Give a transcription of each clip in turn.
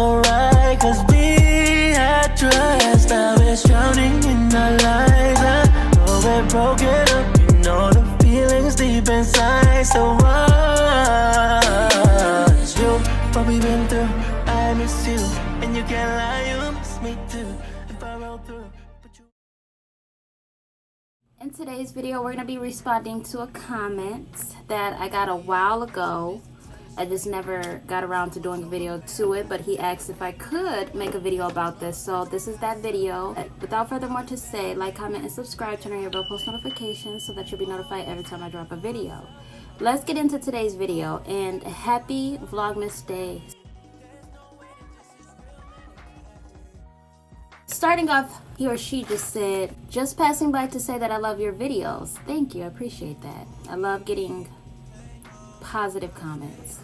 alright, cause we had trust. Now it's drowning in our lives. I know we're broken up, you know the feelings deep inside. So what's you, what we've been through, I miss you. And you can't lie, you miss me too. If I roll through, but you... In today's video, we're going to be responding to a comment that I got a while ago. I just never got around to doing a video to it, but he asked if I could make a video about this. So this is that video. Without further more to say, like, comment, and subscribe, turn on your bell post notifications so that you'll be notified every time I drop a video. Let's get into today's video, and happy Vlogmas Day. Starting off, he or she just said, just passing by to say that I love your videos. Thank you, I appreciate that. I love getting positive comments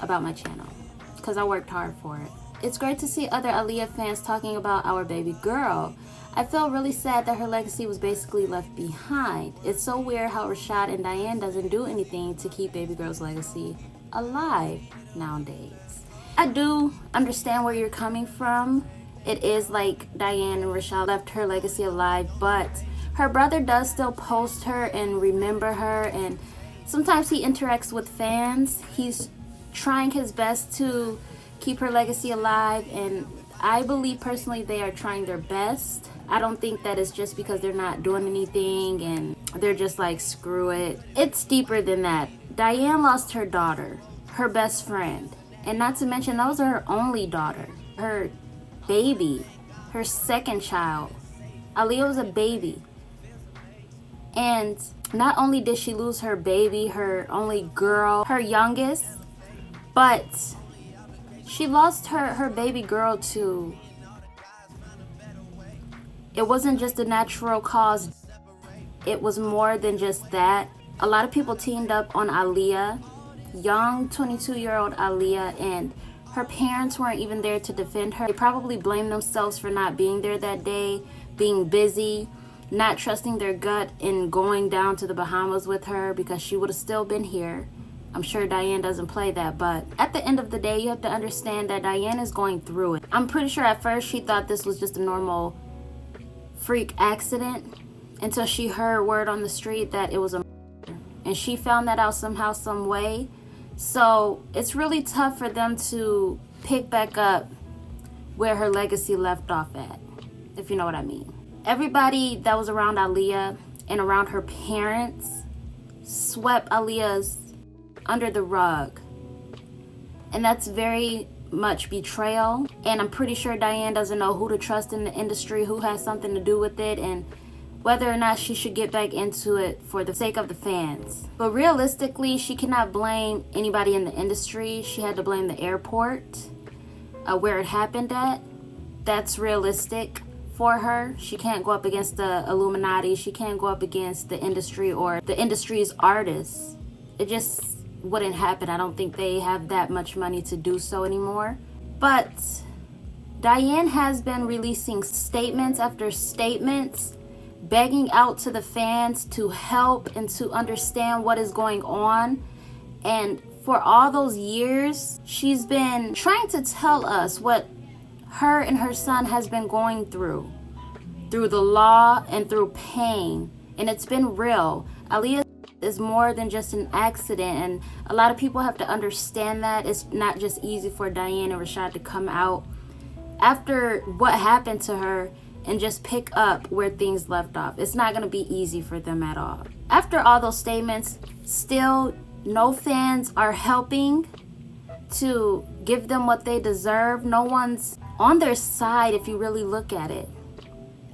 about my channel because I worked hard for it. It's great to see other Aaliyah fans talking about our baby girl. I feel really sad that her legacy was basically left behind. It's so weird how Rashad and Diane doesn't do anything to keep baby girl's legacy alive nowadays. I do understand where you're coming from. It is like Diane and Rashad left her legacy alive, but her brother does still post her and remember her, and sometimes he interacts with fans. He's trying his best to keep her legacy alive, and I believe personally they are trying their best. I don't think that it's just because they're not doing anything and they're just like, screw it. It's deeper than that. Diane lost her daughter, her best friend, and not to mention that was her only daughter, her baby, her second child. Aaliyah was a baby. And not only did she lose her baby, her only girl, her youngest, but she lost her baby girl too. It wasn't just a natural cause. It was more than just that. A lot of people teamed up on Aaliyah, young 22-year-old Aaliyah, and her parents weren't even there to defend her. They probably blamed themselves for not being there that day, being busy, not trusting their gut in going down to the Bahamas with her because she would have still been here. I'm sure Diane doesn't play that, but at the end of the day, you have to understand that Diane is going through it. I'm pretty sure at first she thought this was just a normal freak accident until she heard word on the street that it was a murder. And she found that out somehow, some way. So it's really tough for them to pick back up where her legacy left off at, if you know what I mean. Everybody that was around Aaliyah and around her parents swept Aaliyah's under the rug. And that's very much betrayal. And I'm pretty sure Diane doesn't know who to trust in the industry, who has something to do with it, and whether or not she should get back into it for the sake of the fans. But realistically, she cannot blame anybody in the industry. She had to blame the airport, where it happened at. That's realistic for her. She can't go up against the Illuminati. She can't go up against the industry or the industry's artists. It just wouldn't happen. I don't think they have that much money to do so anymore. But Diane has been releasing statements after statements, begging out to the fans to help and to understand what is going on. And for all those years, she's been trying to tell us what her and her son has been going through the law and through pain. And it's been real. Aaliyah is more than just an accident, and a lot of people have to understand that. It's not just easy for Diane and Rashad to come out after what happened to her and just pick up where things left off. It's not going to be easy for them at all. After all those statements, still no fans are helping to give them what they deserve. No one's on their side if you really look at it.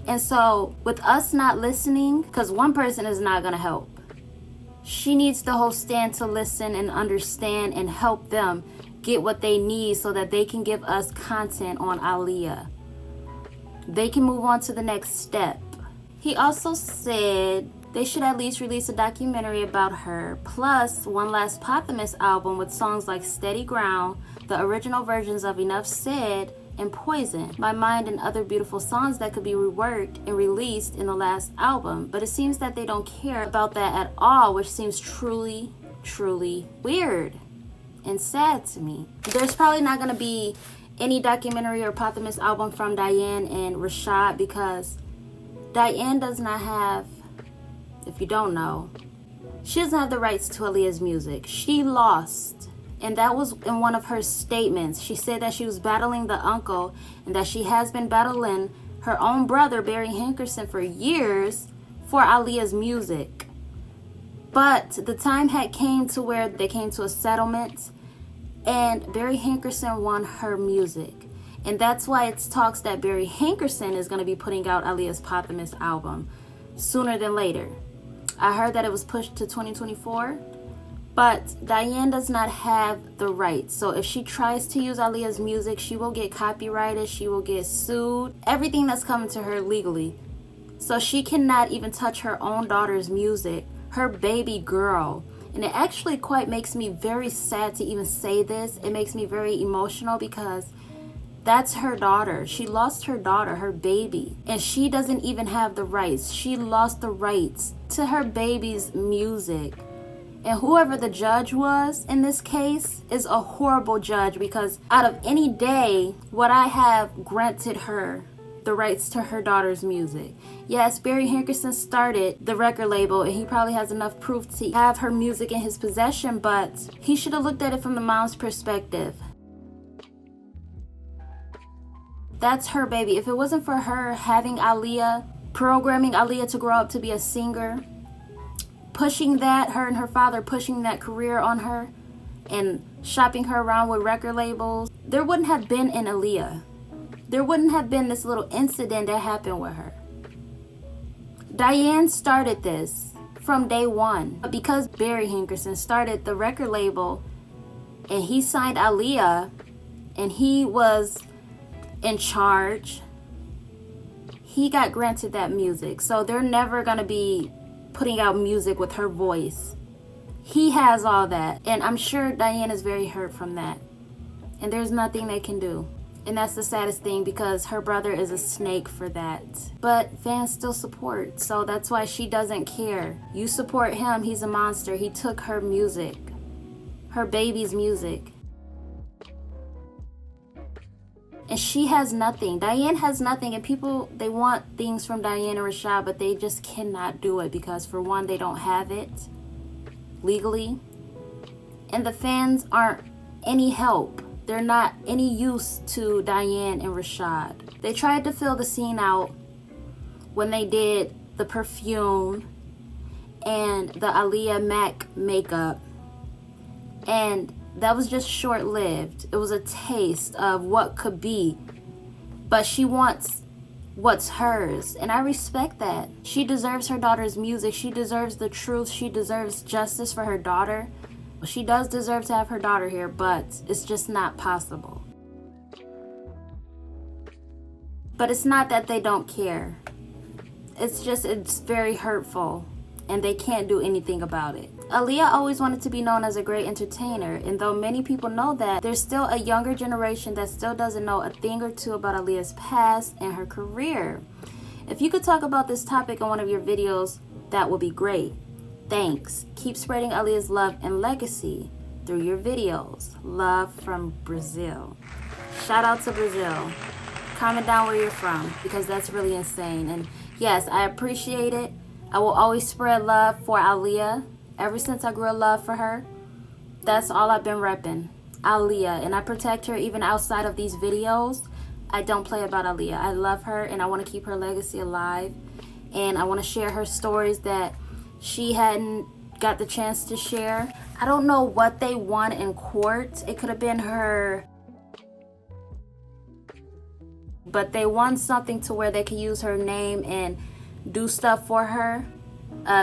And so with us not listening, because one person is not going to help, she needs the whole stand to listen and understand and help them get what they need so that they can give us content on Aaliyah. They can move on to the next step. He also said they should at least release a documentary about her, plus one last Pothamus album with songs like Steady Ground, the original versions of Enough Said, and Poison, My Mind, and other beautiful songs that could be reworked and released in the last album. But it seems that they don't care about that at all, which seems truly, truly weird and sad to me. There's probably not going to be any documentary or posthumous album from Diane and Rashad, because Diane does not have, if you don't know, she doesn't have the rights to Aaliyah's music. She lost, and that was in one of her statements. She said that she was battling the uncle and that she has been battling her own brother, Barry Hankerson, for years for Aaliyah's music. But the time had came to where they came to a settlement, and Barry Hankerson won her music. And that's why it's talks that Barry Hankerson is going to be putting out Aaliyah's posthumous album sooner than later. I heard that it was pushed to 2024, but Diane does not have the rights. So if she tries to use Aaliyah's music, she will get copyrighted, she will get sued, everything that's coming to her legally. So she cannot even touch her own daughter's music, her baby girl. And it actually quite makes me very sad to even say this. It makes me very emotional because that's her daughter. She lost her daughter, her baby, and she doesn't even have the rights. She lost the rights to her baby's music. And whoever the judge was in this case is a horrible judge, because out of any day would I have granted her the rights to her daughter's music. Yes, Barry Hankerson started the record label and he probably has enough proof to have her music in his possession, but he should have looked at it from the mom's perspective. That's her baby. If it wasn't for her having Aaliyah, programming Aaliyah to grow up to be a singer, pushing that, her and her father pushing that career on her and shopping her around with record labels, there wouldn't have been an Aaliyah. There wouldn't have been this little incident that happened with her. Diane started this from day one. But because Barry Hankerson started the record label and he signed Aaliyah and he was in charge, he got granted that music. So they're never gonna be putting out music with her voice. He has all that, and I'm sure Diane is very hurt from that, and there's nothing they can do. And that's the saddest thing, because her brother is a snake for that. But fans still support, so that's why she doesn't care. You support him, he's a monster. He took her music, her baby's music. And she has nothing. Diane has nothing, and people, they want things from Diane and Rashad, but they just cannot do it because, for one, they don't have it legally, and the fans aren't any help. They're not any use to Diane and Rashad. They tried to fill the scene out when they did the perfume and the Aaliyah MAC makeup, and that was just short-lived. It was a taste of what could be. But she wants what's hers, and I respect that. She deserves her daughter's music. She deserves the truth. She deserves justice for her daughter. She does deserve to have her daughter here, but it's just not possible. But it's not that they don't care. It's just, it's very hurtful, and they can't do anything about it. Aaliyah always wanted to be known as a great entertainer, and though many people know that, there's still a younger generation that still doesn't know a thing or two about Aaliyah's past and her career. If you could talk about this topic in one of your videos, that would be great. Thanks. Keep spreading Aaliyah's love and legacy through your videos. Love from Brazil. Shout out to Brazil. Comment down where you're from, because that's really insane. And yes, I appreciate it. I will always spread love for Aaliyah. Ever since I grew a love for her, that's all I've been repping. Aaliyah. And I protect her even outside of these videos. I don't play about Aaliyah. I love her, and I want to keep her legacy alive. And I want to share her stories that she hadn't got the chance to share. I don't know what they won in court. It could have been her, but they won something to where they could use her name and do stuff for her.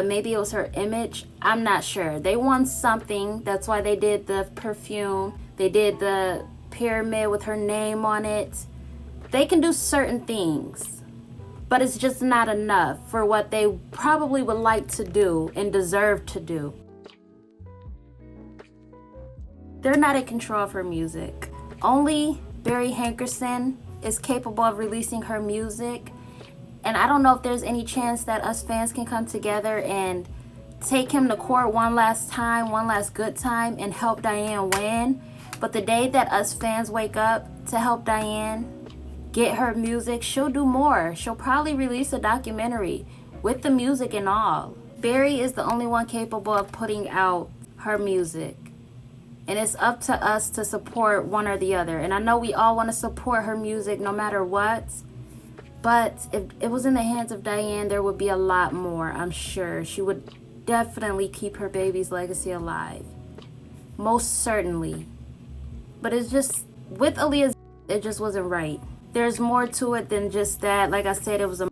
Maybe it was her image. I'm not sure. They won something. That's why they did the perfume. They did the pyramid with her name on it. They can do certain things, but it's just not enough for what they probably would like to do and deserve to do. They're not in control of her music. Only Barry Hankerson is capable of releasing her music. And I don't know if there's any chance that us fans can come together and take him to court one last time, one last good time, and help Diane win. But the day that us fans wake up to help Diane get her music, she'll do more. She'll probably release a documentary with the music and all. Barry is the only one capable of putting out her music. And it's up to us to support one or the other. And I know we all want to support her music no matter what. But if it was in the hands of Diane, there would be a lot more, I'm sure. She would definitely keep her baby's legacy alive. Most certainly. But it's just, with Aaliyah, it just wasn't right. There's more to it than just that. Like I said, it was a...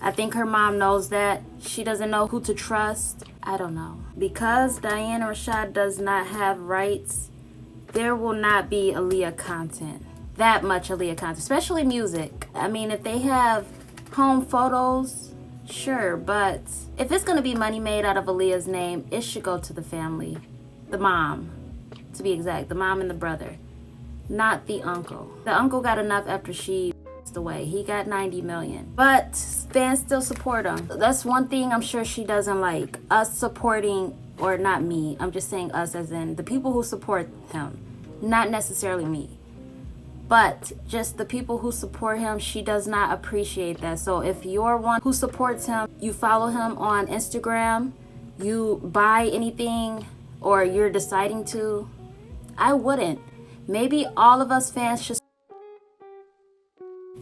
I think her mom knows that. She doesn't know who to trust. I don't know. Because Diane and Rashad does not have rights, there will not be Aaliyah content. That much Aaliyah content, especially music. I mean, if they have home photos, sure, but if it's going to be money made out of Aaliyah's name, it should go to the family. The mom, to be exact. The mom and the brother. Not the uncle. The uncle got enough after she passed away. He got 90 million. But fans still support him. That's one thing I'm sure she doesn't like. Us supporting, or not me, I'm just saying us as in the people who support him. Not necessarily me. But just the people who support him, she does not appreciate that. So if you're one who supports him, you follow him on Instagram, you buy anything, or you're deciding to, I wouldn't. Maybe all of us fans should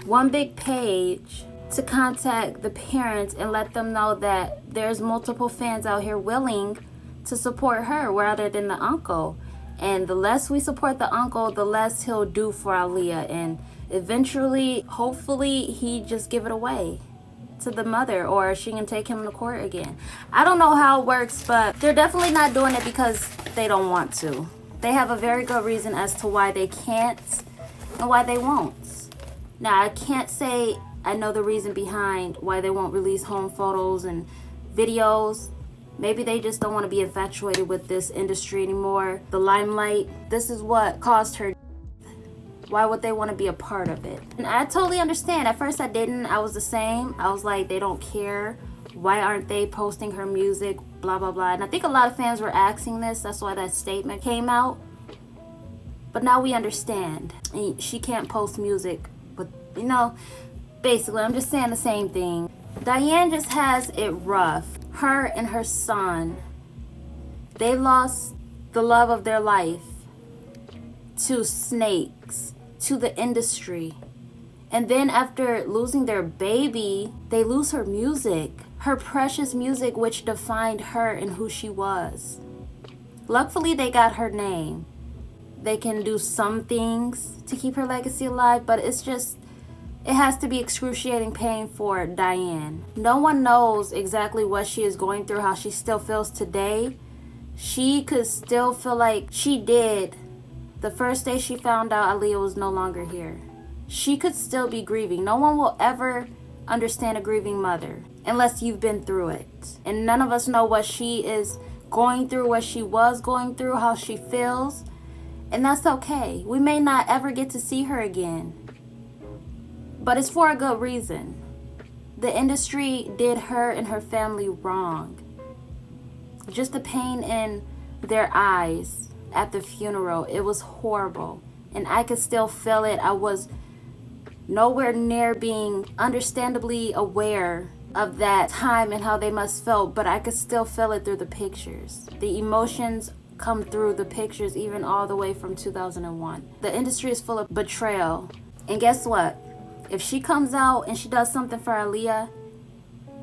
one big page to contact the parents and let them know that there's multiple fans out here willing to support her rather than the uncle. And the less we support the uncle, the less he'll do for Aaliyah. And eventually, hopefully, he just give it away to the mother, or she can take him to court again. I don't know how it works, but they're definitely not doing it because they don't want to. They have a very good reason as to why they can't and why they won't. Now, I can't say I know the reason behind why they won't release home photos and videos. Maybe they just don't want to be infatuated with this industry anymore. The limelight, this is what caused her. Why would they want to be a part of it? And I totally understand. At first I didn't. I was the same. I was like, they don't care. Why aren't they posting her music? Blah, blah, blah. And I think a lot of fans were asking this. That's why that statement came out. But now we understand. And she can't post music. But, you know, basically, I'm just saying the same thing. Diane just has it rough. Her and her son, they lost the love of their life to snakes, to the industry. And then after losing their baby, they lose her music, her precious music, which defined her and who she was. Luckily, they got her name. They can do some things to keep her legacy alive, but it's just, it has to be excruciating pain for Diane. No one knows exactly what she is going through, how she still feels today. She could still feel like she did the first day she found out Aaliyah was no longer here. She could still be grieving. No one will ever understand a grieving mother unless you've been through it. And none of us know what she is going through, what she was going through, how she feels. And that's okay. We may not ever get to see her again. But it's for a good reason. The industry did her and her family wrong. Just the pain in their eyes at the funeral, it was horrible. And I could still feel it. I was nowhere near being understandably aware of that time and how they must felt, but I could still feel it through the pictures. The emotions come through the pictures, even all the way from 2001. The industry is full of betrayal. And guess what? If she comes out and she does something for Aaliyah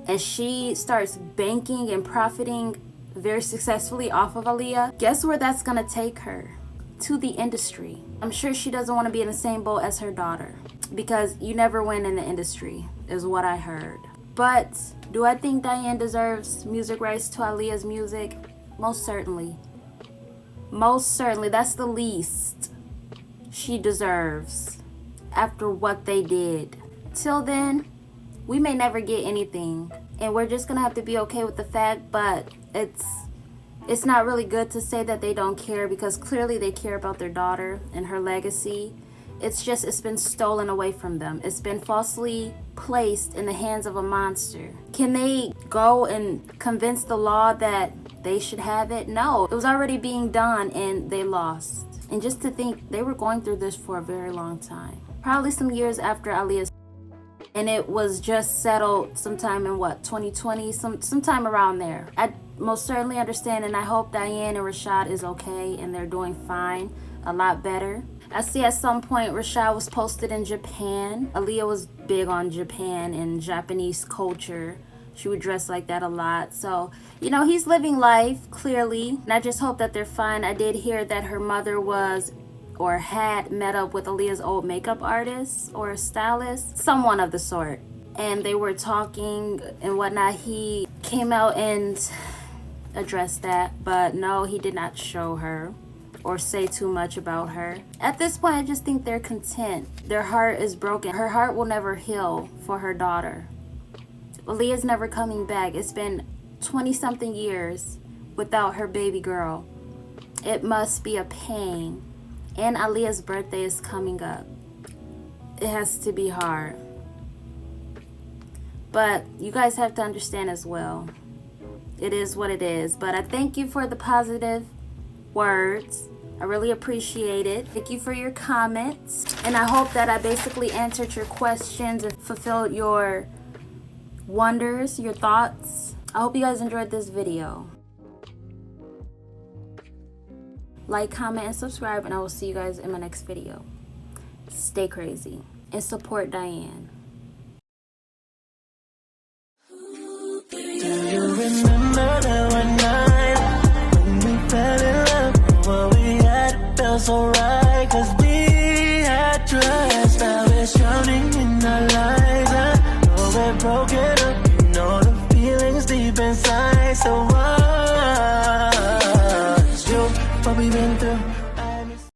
and she starts banking and profiting very successfully off of Aaliyah, guess where that's gonna take her? To the industry. I'm sure she doesn't want to be in the same boat as her daughter, because you never win in the industry, is what I heard. But do I think Diane deserves music rights to Aaliyah's music? Most certainly. Most certainly. That's the least she deserves after what they did. Till then, we may never get anything, and we're just gonna have to be okay with the fact. But it's not really good to say that they don't care, because clearly they care about their daughter and her legacy. It's just, it's been stolen away from them. It's been falsely placed in the hands of a monster. Can they go and convince the law that they should have it? No, it was already being done and they lost. And just to think, they were going through this for a very long time. Probably some years after Aaliyah's, and it was just settled sometime in what, 2020, sometime around there. I most certainly understand, and I hope Diane and Rashad is okay and they're doing fine, a lot better. I see at some point Rashad was posted in Japan. Aaliyah was big on Japan and Japanese culture. She would dress like that a lot. So, you know, he's living life, clearly. And I just hope that they're fine. I did hear that her mother was or had met up with Aaliyah's old makeup artist or stylist, someone of the sort. And they were talking and whatnot. He came out and addressed that, but no, he did not show her or say too much about her. At this point, I just think they're content. Their heart is broken. Her heart will never heal for her daughter. Aaliyah's never coming back. It's been 20-something years without her baby girl. It must be a pain. And Aaliyah's birthday is coming up. It has to be hard. But you guys have to understand as well. It is what it is. But I thank you for the positive words. I really appreciate it. Thank you for your comments. And I hope that I basically answered your questions and fulfilled your wonders, your thoughts. I hope you guys enjoyed this video. Like, comment, and subscribe, and I will see you guys in my next video. Stay crazy and support Diane. Do you remember that one night when we fell in love? What we had felt so right, 'cause we had trust. Now it's drowning in our lives. I know we're broken up, you know the feelings deep inside. So what? It's you, what we've been through.